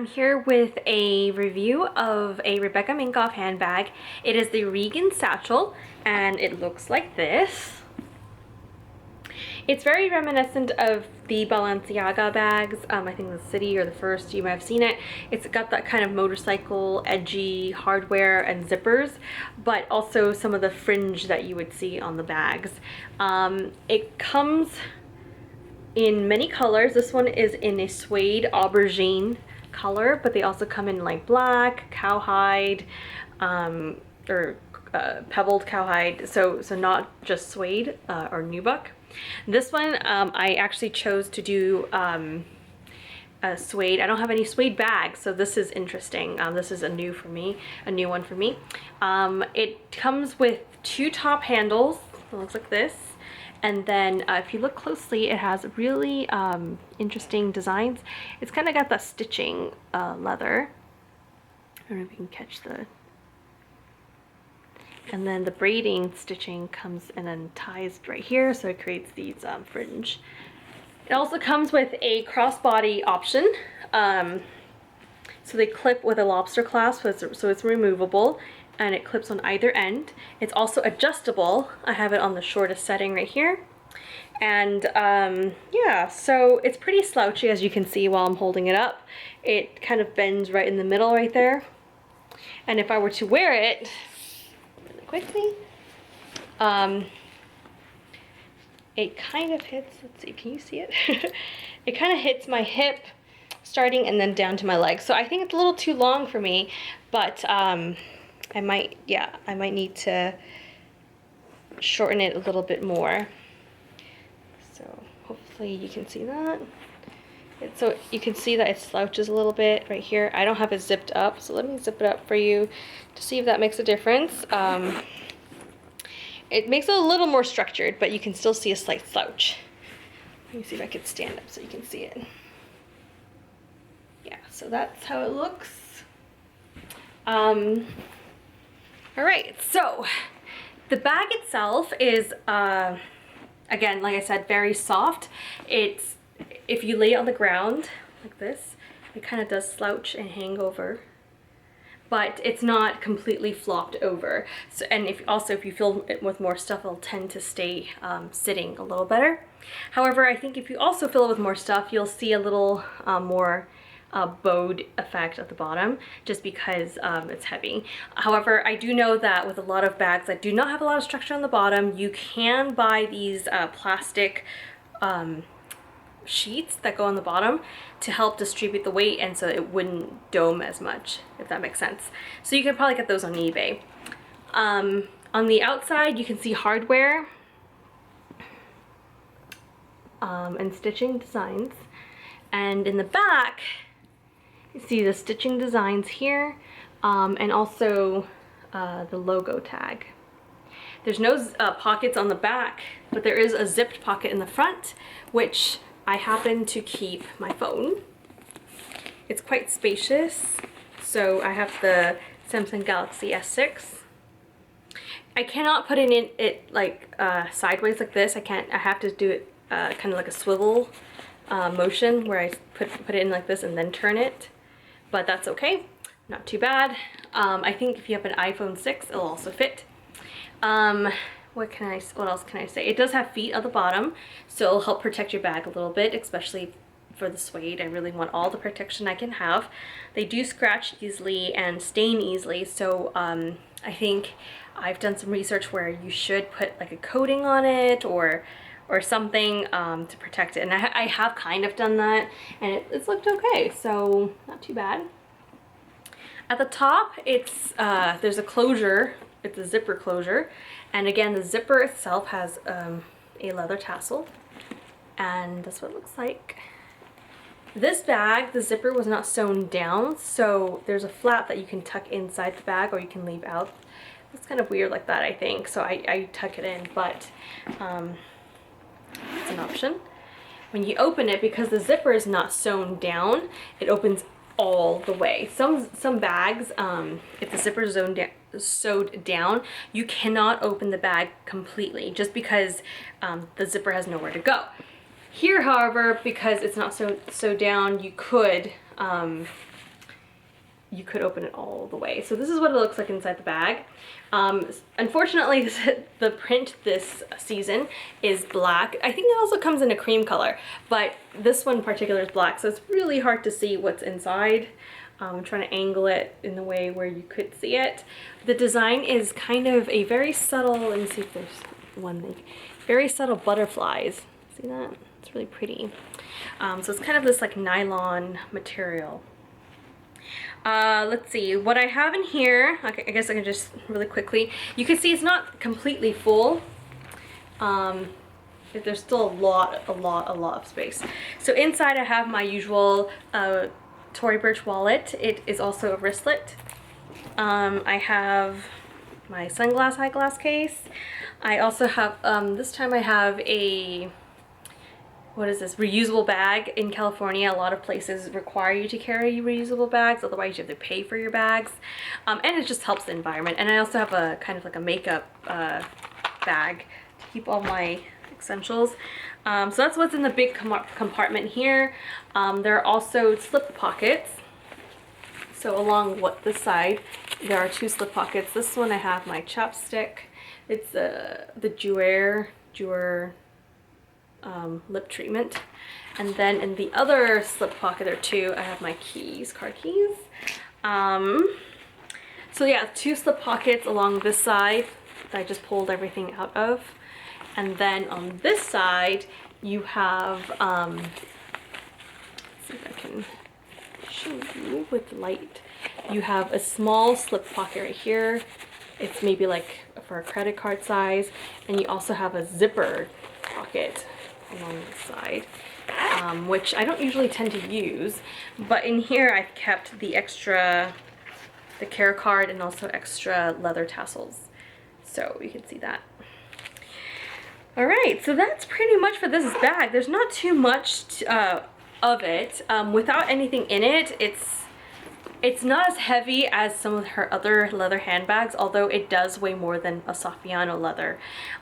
I'm here with a review of a Rebecca Minkoff handbag. It is the Regan Satchel, and it looks like this. It's very reminiscent of the Balenciaga bags. I think the City or the First, you might have seen it. It's got that kind of motorcycle, edgy hardware and zippers, but also some of the fringe that you would see on the bags. It comes in many colors. This one is in a suede aubergine color, but they also come in like black, cowhide, or pebbled cowhide, so not just suede or nubuck. This one I actually chose to do a suede. I don't have any suede bags, so this is interesting. This is a new one for me. It comes with two top handles. It looks like this. And then if you look closely, it has really interesting designs. It's kind of got the stitching leather. I don't know if you can catch the... And then the braiding stitching comes and then ties right here, so it creates these fringe. It also comes with a crossbody option. So they clip with a lobster clasp, so it's removable, and it clips on either end. It's also adjustable. I have it on the shortest setting right here. And yeah, so it's pretty slouchy, as you can see while I'm holding it up. It kind of bends right in the middle right there. And if I were to wear it really quickly, it kind of hits, let's see, can you see it? It kind of hits my hip starting and then down to my leg. So I think it's a little too long for me, but I might need to shorten it a little bit more. So hopefully you can see that. So you can see that it slouches a little bit right here. I don't have it zipped up, so let me zip it up for you to see if that makes a difference. It makes it a little more structured, but you can still see a slight slouch. Let me see if I can stand up so you can see it. Yeah, so that's how it looks. All right, so the bag itself is, again, like I said, very soft. It's, if you lay it on the ground like this, it kind of does slouch and hang over, but it's not completely flopped over. So, and if you fill it with more stuff, it'll tend to stay sitting a little better. However, I think if you also fill it with more stuff, you'll see a little more bowed effect at the bottom, just because it's heavy. However, I do know that with a lot of bags that do not have a lot of structure on the bottom, you can buy these plastic sheets that go on the bottom to help distribute the weight, and so it wouldn't dome as much, if that makes sense. So you can probably get those on eBay. On the outside, you can see hardware and stitching designs, and in the back, you see the stitching designs here, and also the logo tag. There's no pockets on the back, but there is a zipped pocket in the front, which I happen to keep my phone. It's quite spacious. So I have the Samsung Galaxy S6. I cannot put it in like sideways like this. I have to do it kind of like a swivel motion, where I put it in like this and then turn it. But that's okay, not too bad. I think if you have an iPhone 6, it'll also fit. What else can I say? It does have feet at the bottom, so it'll help protect your bag a little bit, especially for the suede. I really want all the protection I can have. They do scratch easily and stain easily, so I think I've done some research where you should put like a coating on it or something to protect it, and I have kind of done that, and it's looked okay, so not too bad. At the top, it's there's a closure. It's a zipper closure, and again, the zipper itself has a leather tassel, and that's what it looks like. This bag, the zipper was not sewn down, so there's a flap that you can tuck inside the bag or you can leave out. It's kind of weird like that, I think, so I tuck it in, but it's an option. When you open it, because the zipper is not sewn down, it opens all the way. Some bags, if the zipper is sewed down, you cannot open the bag completely, just because the zipper has nowhere to go. Here, however, because it's not sewed down, you could you could open it all the way. So this is what it looks like inside the bag. Unfortunately, the print this season is black. I think it also comes in a cream color, but this one in particular is black, so it's really hard to see what's inside. I'm trying to angle it in the way where you could see it. The design is kind of a very subtle, let me see if there's one thing, very subtle butterflies. See that? It's really pretty. So it's kind of this like nylon material. Let's see, what I have in here, okay, I guess I can just really quickly, you can see it's not completely full. There's still a lot of space. So inside I have my usual Tory Burch wallet. It is also a wristlet. I have my sunglass eyeglass case. I also have, this time I have a, what is this, reusable bag. In California, a lot of places require you to carry reusable bags, otherwise you have to pay for your bags. And it just helps the environment. And I also have a kind of like a makeup bag to keep all my essentials. So that's what's in the big compartment here. There are also slip pockets. So along this side, there are 2 slip pockets. This one I have my chapstick. It's the Jouer lip treatment. And then in the other slip pocket or 2, I have my keys, car keys. So yeah, 2 slip pockets along this side that I just pulled everything out of. And then on this side, you have, let's see if I can show you with light. You have a small slip pocket right here. It's maybe like for a credit card size. And you also have a zipper pocket along the side, which I don't usually tend to use. But in here, I've kept the care card and also extra leather tassels. So you can see that. All right, so that's pretty much for this bag. There's not too much of it. Without anything in it, it's not as heavy as some of her other leather handbags, although it does weigh more than a Saffiano leather.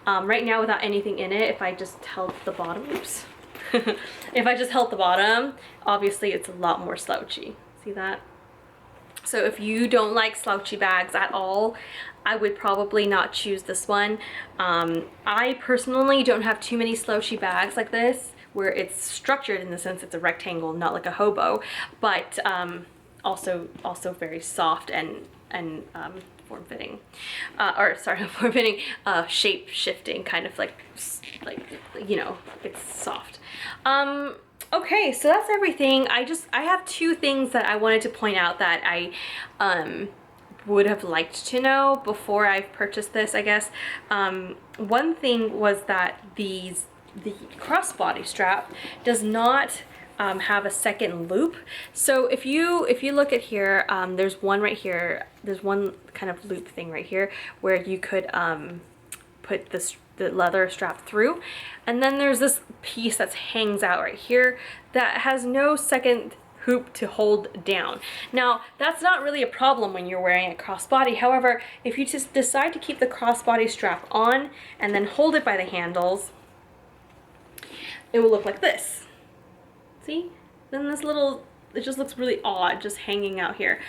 Right now, without anything in it, if I just held the bottom, oops. If I just held the bottom, obviously it's a lot more slouchy. See that? So if you don't like slouchy bags at all, I would probably not choose this one. I personally don't have too many slouchy bags like this, where it's structured in the sense it's a rectangle, not like a hobo, but also very soft and form-fitting, or sorry, form-fitting, shape-shifting, kind of like you know, it's soft. Okay, so that's everything. I have 2 things that I wanted to point out that I would have liked to know before I purchased this, I guess. One thing was that the crossbody strap does not have a second loop. So if you look at here, there's one right here. There's one kind of loop thing right here where you could put the leather strap through, and then there's this piece that hangs out right here that has no second hoop to hold down. Now, that's not really a problem when you're wearing a crossbody. However, if you just decide to keep the crossbody strap on and then hold it by the handles, it will look like this. See? Then this little, it just looks really odd just hanging out here.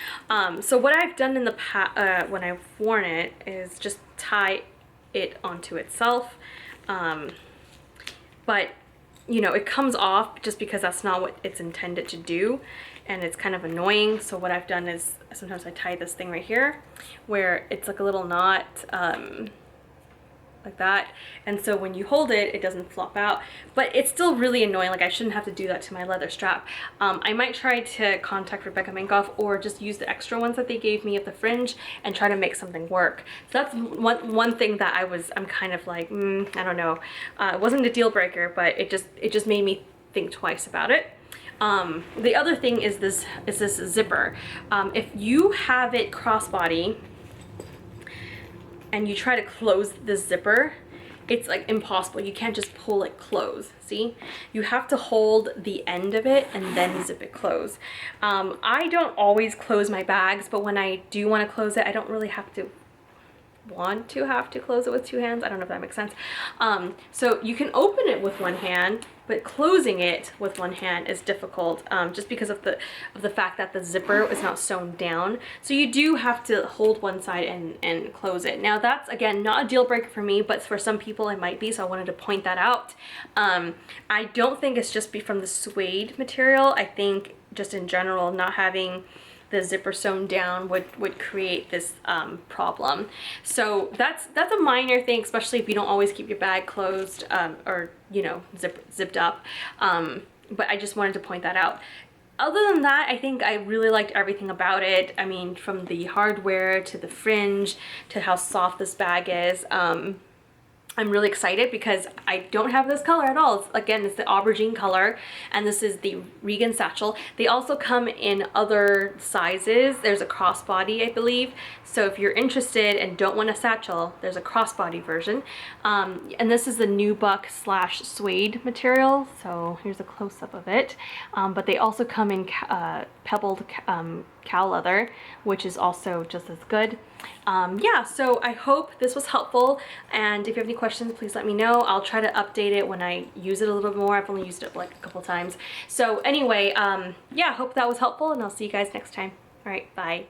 So what I've done in the past, when I've worn it, is just tie it onto itself. But you know, it comes off just because that's not what it's intended to do, and it's kind of annoying. So what I've done is sometimes I tie this thing right here where it's like a little knot, like that, and so when you hold it, it doesn't flop out, but it's still really annoying. Like, I shouldn't have to do that to my leather strap. I might try to contact Rebecca Minkoff or just use the extra ones that they gave me at the fringe and try to make something work. So that's one thing that I'm kind of like, I don't know. It wasn't a deal breaker, but it just made me think twice about it. The other thing is this zipper. If you have it crossbody and you try to close the zipper, it's like impossible. You can't just pull it close, see? You have to hold the end of it and then zip it close. I don't always close my bags, but when I do want to close it, I don't really have to want to have to close it with two hands. I don't know if that makes sense. So you can open it with one hand, but closing it with one hand is difficult, just because of the fact that the zipper is not sewn down. So you do have to hold one side and close it. Now that's, again, not a deal breaker for me, but for some people it might be, so I wanted to point that out. I don't think it's just from the suede material. I think just in general, not having the zipper sewn down would create this problem. So that's a minor thing, especially if you don't always keep your bag closed, or, you know, zipped up. But I just wanted to point that out. Other than that, I think I really liked everything about it. I mean, from the hardware to the fringe to how soft this bag is. I'm really excited because I don't have this color at all. Again, it's the aubergine color, and this is the Regan Satchel. They also come in other sizes. There's a crossbody, I believe. So if you're interested and don't want a satchel, there's a crossbody version. And this is the nubuck / suede material. So here's a close-up of it. But they also come in pebbled cow leather, which is also just as good. Yeah, so I hope this was helpful, and if you have any questions, please let me know. I'll try to update it when I use it a little bit more. I've only used it like a couple times. So anyway, yeah, hope that was helpful, and I'll see you guys next time. All right, bye.